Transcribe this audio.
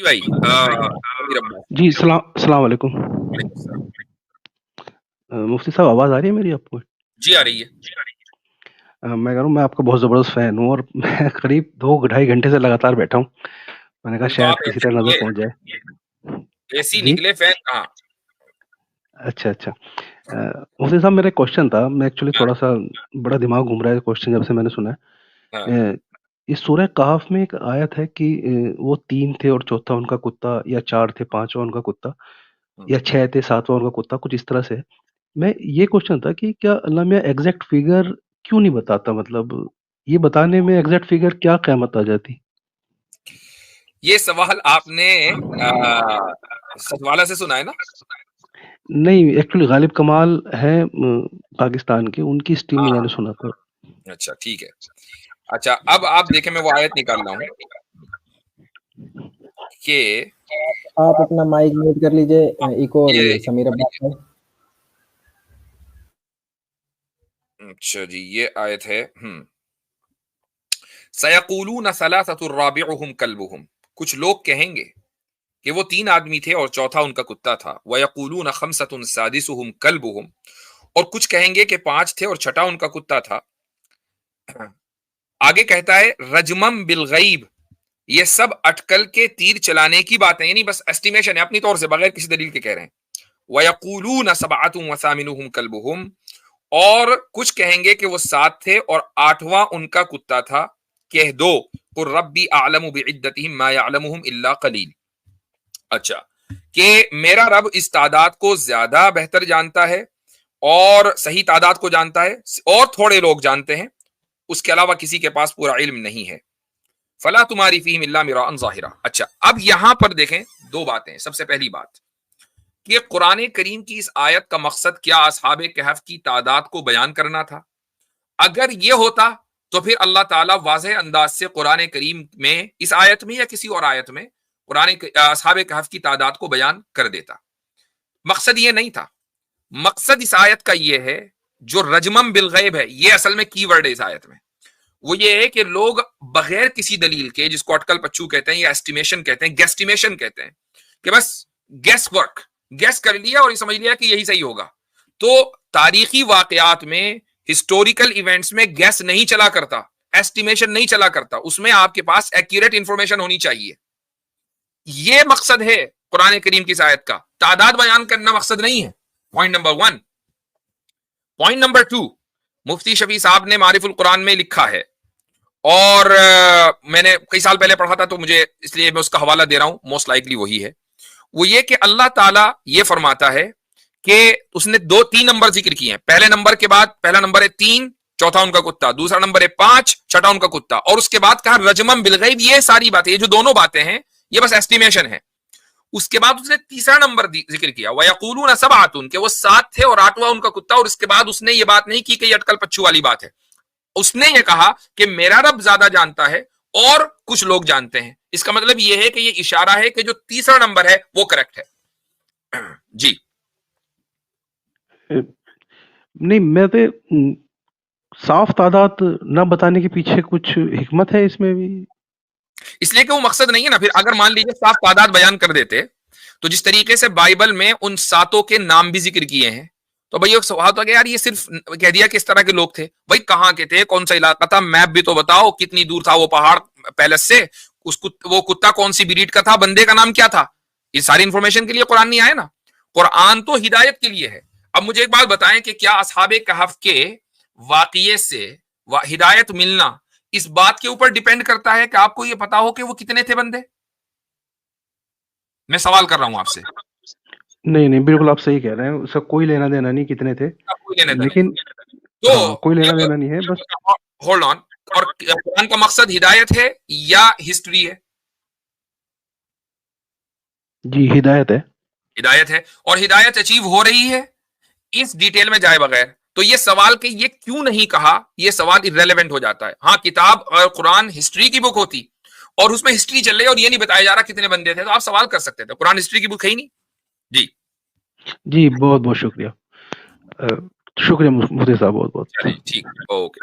بھائی ابیر عباس، جی السلام علیکم وعلیکم السلام۔ مفتی صاحب، آواز آ رہی ہے میری آپ کو؟ جی آ رہی ہے۔ میں کہہ رہا ہوں میں آپ کا بہت زبردست فین ہوں، اور میں قریب 2-2.5 گھنٹے سے لگاتار بیٹھا ہوں. میں نے کہا پھر تو شاید آپ کسی طرح نظر پہنچ جائے. ایسی جی نکلے فین کہاں؟ اچھا مفتی صاحب، میرا ایک کوشچن تھا. میں ایکچولی ہاں تھوڑا سا بڑا دماغ گھوم رہا ہے کوشچن جب سے میں نے سنا ہاں ہے. اس سورہ کہف میں ایک آیت ہے کہ وہ 3 تھے اور چوتھا ان کا کتا، یا 4 تھے پانچواں ان کا کتا، ہاں۔ یا 6 تھے ساتواں ان کا کتا، کچھ اس طرح سے. میں یہ کوشچن تھا کہ کیا اللہ میاں ایگزیکٹ فگر کیوں نہیں بتاتا؟ مطلب یہ بتانے میں ایگزیکٹ فگر کیا قیامت آ جاتی؟ یہ سوال آپ نے سچوالا سے سنا ہے نا؟ نہیں، ایکچولی غالب کمال ہے پاکستان کے، ان کی اسٹیم میں ہاں میں نے سنا تھا. اچھا ٹھیک ہے۔ اچھا اب آپ دیکھیں، میں وہ آیت نکال رہا ہوں کہ آپ اپنا مائک میوٹ کر لیجئے، ایکو ہو رہی ہے یہ سمیر عباس صاحب. اچھا جی، یہ آیت ہے سَيَقُولُونَ ثَلَاثَةٌ رَابِعُهُمْ كَلْبُهُمْ، کچھ لوگ کہیں گے کہ وہ 3 آدمی تھے اور چوتھا ان کا کتا تھا. وَيَقُولُونَ خَمْسَةٌ سَادِسُهُمْ كَلْبُهُمْ، اور کچھ کہیں گے کہ 5 تھے اور چھٹا ان کا کتا تھا. آگے کہتا ہے رجمم بالغیب، یہ سب اٹکل کے تیر چلانے کی باتیں، یعنی بس ایسٹیمیشن ہے، اپنی طور سے بغیر کسی دلیل کے کہہ رہے ہیں. وَيَقُولُونَ سَبْعَةٌ وَثَامِنُهُمْ كَلْبُهُمْ، اور کچھ کہیں گے کہ وہ 7 تھے اور 8واں ان کا کتا تھا. کہہ دو قُلْ رَبِّي أَعْلَمُ بِعِدَّتِهِمْ مَا يَعْلَمُهُمْ إِلَّا قَلِيلٌ، اچھا کہ میرا رب اس تعداد کو زیادہ بہتر جانتا ہے اور صحیح تعداد کو جانتا ہے، اور تھوڑے لوگ جانتے ہیں، اس کے علاوہ کسی کے پاس پورا علم نہیں ہے. فَلَا تُمَارِ فِيهِمْ إِلَّا مِرَاءً ظَاهِرًا. اچھا اب یہاں پر دیکھیں 2 باتیں. سب سے پہلی بات کہ قرآن کریم کی اس آیت کا مقصد کیا اصحاب کہف کی تعداد کو بیان کرنا تھا؟ اگر یہ ہوتا تو پھر اللہ تعالیٰ واضح انداز سے قرآن کریم میں اس آیت میں یا کسی اور آیت میں اصحاب کہف کی تعداد کو بیان کر دیتا. مقصد یہ نہیں تھا. مقصد اس آیت کا یہ ہے، جو رجمم بالغیب ہے، یہ اصل میں کی ورڈ ہے اس آیت میں، وہ یہ ہے کہ لوگ بغیر کسی دلیل کے، جس کو اٹکل پچو کہتے ہیں یا ایسٹیمیشن کہتے ہیں، گیسٹیمیشن کہتے ہیں، کہ بس گیس ورک، گیس کر لیا اور یہ سمجھ لیا کہ یہی صحیح ہوگا. تو تاریخی واقعات میں، ہسٹوریکل ایونٹس میں گیس نہیں چلا کرتا، ایسٹیمیشن نہیں چلا کرتا، اس میں آپ کے پاس ایکوریٹ انفارمیشن ہونی چاہیے. یہ مقصد ہے قرآن کریم کی آیت کا، تعداد بیان کرنا مقصد نہیں ہے. Point number 1. پوائنٹ نمبر 2، مفتی شفیع صاحب نے معارف القرآن میں لکھا ہے، اور میں نے کئی سال پہلے پڑھا تھا تو مجھے اس لیے میں اس کا حوالہ دے رہا ہوں، موسٹ لائکلی وہی ہے. وہ یہ کہ اللہ تعالیٰ یہ فرماتا ہے کہ اس نے 3 نمبر ذکر کیے ہیں. پہلے نمبر کے بعد پہلا نمبر ہے 3، چوتھا ان کا کتا، دوسرا نمبر ہے 5، چھٹا ان کا کتا، اور اس کے بعد کہا رجمم بالغیب. یہ ساری باتیں، یہ جو دونوں باتیں ہیں، یہ بس ایسٹیمیشن ہے. اس کے بعد اس نے تیسرا نمبر ذکر کیا، وَيَقُولُونَ سَبْعَةٌ، کہ وہ 7 تھے اور 8واں ان کا کتا، اور اس کے بعد اس نے یہ بات نہیں کی کہ یہ اٹکل پچو والی بات ہے. اس نے یہ کہا کہ میرا رب زیادہ جانتا ہے اور کچھ لوگ جانتے ہیں. اس کا مطلب یہ ہے کہ یہ اشارہ ہے کہ جو تیسرا نمبر ہے وہ کریکٹ ہے. جی نہیں، میں تو صاف تعداد نہ بتانے کے پیچھے کچھ حکمت ہے اس میں بھی؟ اس لیے کہ وہ مقصد نہیں ہے نا. پھر اگر مان لیجیے صاف تعداد بیان کر دیتے تو جس طریقے سے بائبل میں ان 7 کے نام بھی ذکر کیے ہیں، تو بھائی ایک سوال تو کہ یار یہ صرف کہہ دیا کس طرح کے لوگ تھے. بھائی کہاں کے تھے، کون سا علاقہ تھا، میپ بھی تو بتاؤ، کتنی دور تھا وہ پہاڑ پیلس سے، وہ کتا کون سی بریڈ کا تھا، بندے کا نام کیا تھا. یہ ساری انفارمیشن کے لیے قرآن نہیں آیا نا. قرآن تو ہدایت کے لیے ہے. اب مجھے ایک بات بتائیں کہ کیا اصحاب کہف کے واقعے سے ہدایت ملنا اس بات کے اوپر ڈیپینڈ کرتا ہے کہ آپ کو یہ پتا ہو کہ وہ کتنے تھے بندے؟ میں سوال کر رہا ہوں آپ سے. نہیں، بالکل آپ صحیح کہہ رہے ہیں، اس کا کوئی لینا دینا نہیں کتنے تھے، کوئی لینا دینا لیکن تو کوئی لینا دینا نہیں ہے بس. Hold on. اور قرآن کا مقصد ہدایت ہے یا ہسٹری ہے؟ جی ہدایت ہے. ہدایت ہے، اور ہدایت اچیو ہو رہی ہے اس ڈیٹیل میں جائے بغیر. تو یہ سوال کہ یہ کیوں نہیں کہا، یہ سوال irrelevant ہو جاتا ہے. ہاں کتاب اور قرآن ہسٹری کی بک ہوتی اور اس میں ہسٹری چل رہی اور یہ نہیں بتایا جا رہا کتنے بندے تھے، تو آپ سوال کر سکتے تھے. قرآن ہسٹری کی بک ہے ہی نہیں. جی بہت بہت شکریہ. شکریہ مفتی صاحب، بہت بہت. چلیے ٹھیک، اوکے.